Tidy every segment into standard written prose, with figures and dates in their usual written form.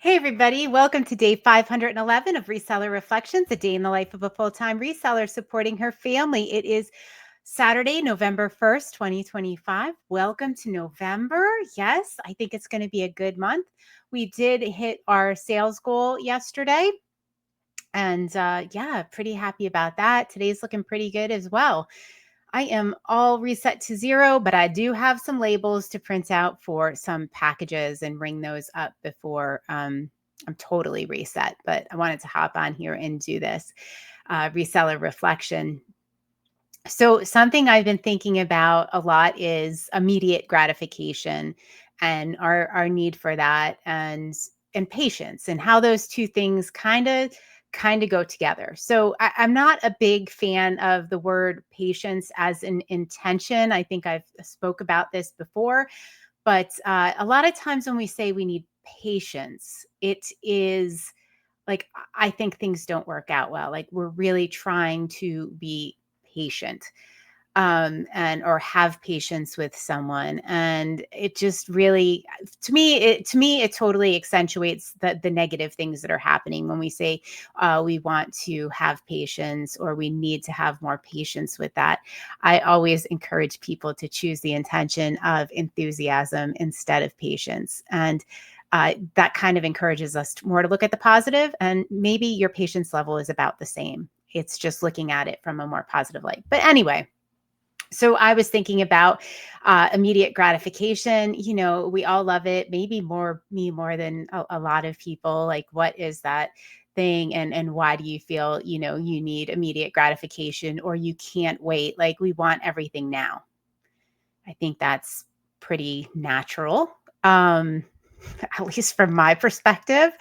Hey, everybody. Welcome to day 511 of Reseller Reflections, a day in the life of a full-time reseller supporting her family. It is Saturday, November 1st, 2025. Welcome to November. Yes, I think it's going to be a good month. We did hit our sales goal yesterday. And yeah, pretty happy about that. Today's looking pretty good as well. I am all reset to zero, but I do have some labels to print out for some packages and ring those up before I'm totally reset. But I wanted to hop on here and do this reseller reflection. So something I've been thinking about a lot is immediate gratification and our need for that and patience and how those two things kind of go together. So I'm not a big fan of the word patience as an intention. I think I've spoke about this before, but a lot of times when we say we need patience, it is like I think things don't work out well. Like we're really trying to be patient and or have patience with someone, and it just really to me it totally accentuates the negative things that are happening when we say we want to have patience or we need to have more patience with that. I always encourage people to choose the intention of enthusiasm instead of patience, and that kind of encourages us more to look at the positive, and maybe your patience level is about the same. It's just looking at it from a more positive light. But anyway, so I was thinking about immediate gratification. You know, we all love it. Maybe me more than a lot of people. Like, what is that thing, and why do you feel you need immediate gratification or you can't wait? Like, we want everything now. I think that's pretty natural. At least from my perspective.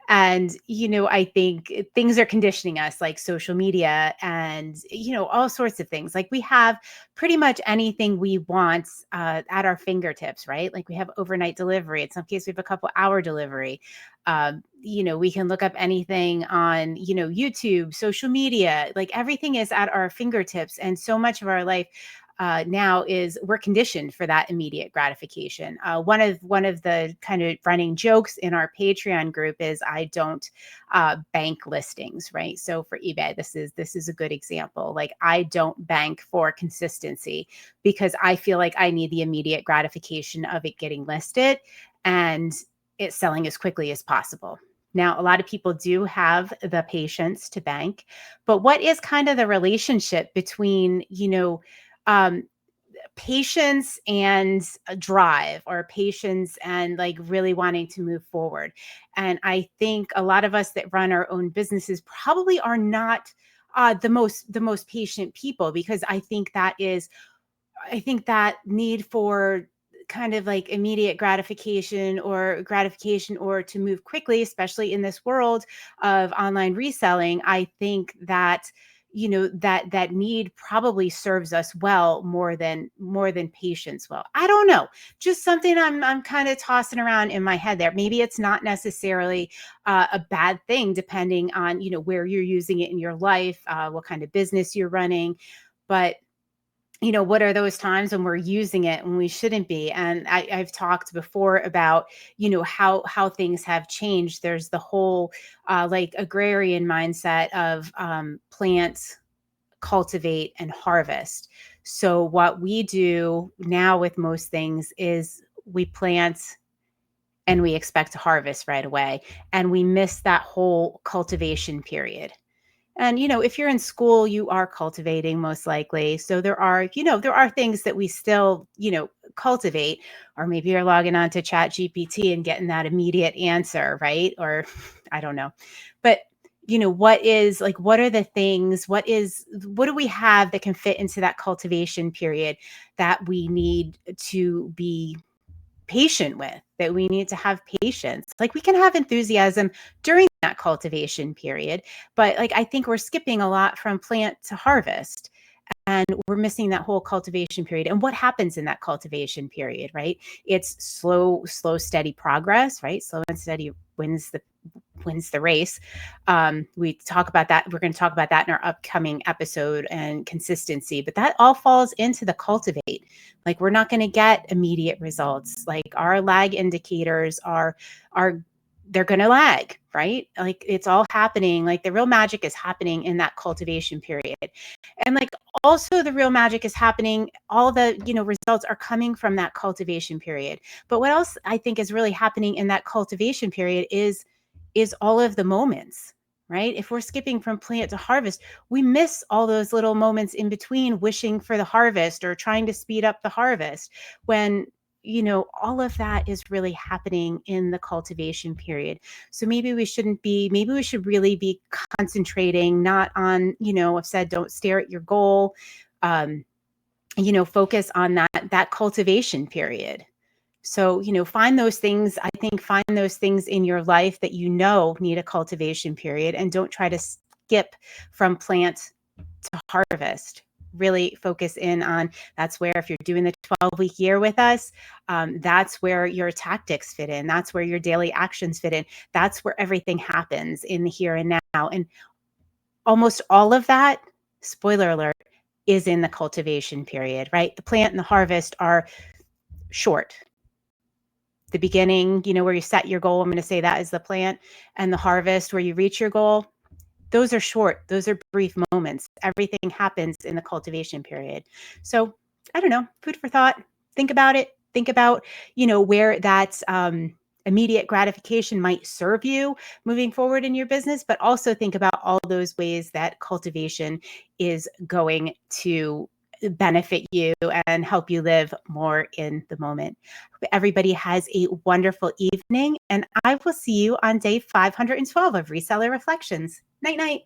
And, I think things are conditioning us like social media and, all sorts of things. Like we have pretty much anything we want at our fingertips, right? Like we have overnight delivery. In some cases, we have a couple-hour delivery. We can look up anything on, YouTube, social media, like everything is at our fingertips. And so much of our life now is we're conditioned for that immediate gratification. One of the kind of running jokes in our Patreon group is I don't bank listings, right? So for eBay, this is a good example. Like I don't bank for consistency because I feel like I need the immediate gratification of it getting listed and it selling as quickly as possible. Now, a lot of people do have the patience to bank, but what is kind of the relationship between, um, patience and a drive, or patience and like really wanting to move forward? And I think a lot of us that run our own businesses probably are not the most patient people, because I think that need for kind of like immediate gratification or to move quickly, especially in this world of online reselling. I think that that need probably serves us well more than patience well. I don't know. Just something I'm kind of tossing around in my head there. Maybe it's not necessarily a bad thing, depending on where you're using it in your life, what kind of business you're running. But what are those times when we're using it when we shouldn't be? And I've talked before about, how things have changed. There's the whole like agrarian mindset of plant, cultivate, and harvest. So what we do now with most things is we plant and we expect to harvest right away. And we miss that whole cultivation period. And, if you're in school, you are cultivating most likely. So there are things that we still, cultivate, or maybe you're logging on to Chat GPT and getting that immediate answer, right? Or I don't know. But what are the things, what do we have that can fit into that cultivation period that we need to be patient with, that we need to have patience? Like we can have enthusiasm during that cultivation period, but like I think we're skipping a lot from plant to harvest, and we're missing that whole cultivation period. And what happens in that cultivation period, right? It's slow, steady progress, right? Slow and steady wins the race. We talk about that. We're going to talk about that in our upcoming episode, and consistency. But that all falls into the cultivate. Like we're not going to get immediate results. Like our lag indicators are they're going to lag, right? Like it's all happening. Like the real magic is happening in that cultivation period. And like also the real magic is happening, all the, results are coming from that cultivation period. But what else I think is really happening in that cultivation period is all of the moments, right? If we're skipping from plant to harvest, we miss all those little moments in between wishing for the harvest or trying to speed up the harvest when all of that is really happening in the cultivation period. So maybe we should really be concentrating not on, I've said don't stare at your goal, focus on that cultivation period. So, find those things, I think find those things in your life that need a cultivation period, and don't try to skip from plant to harvest. Really focus in on, that's where, if you're doing the 12-week year with us, that's where your tactics fit in. That's where your daily actions fit in. That's where everything happens in the here and now. And almost all of that, spoiler alert, is in the cultivation period, right? The plant and the harvest are short. The beginning, where you set your goal, I'm going to say that is the plant, and the harvest, where you reach your goal, those are short. Those are brief moments. Everything happens in the cultivation period. So I don't know, food for thought. Think about it. Think about, where that immediate gratification might serve you moving forward in your business, but also think about all those ways that cultivation is going to benefit you and help you live more in the moment. Everybody has a wonderful evening, and I will see you on day 512 of Reseller Reflections. Night, night.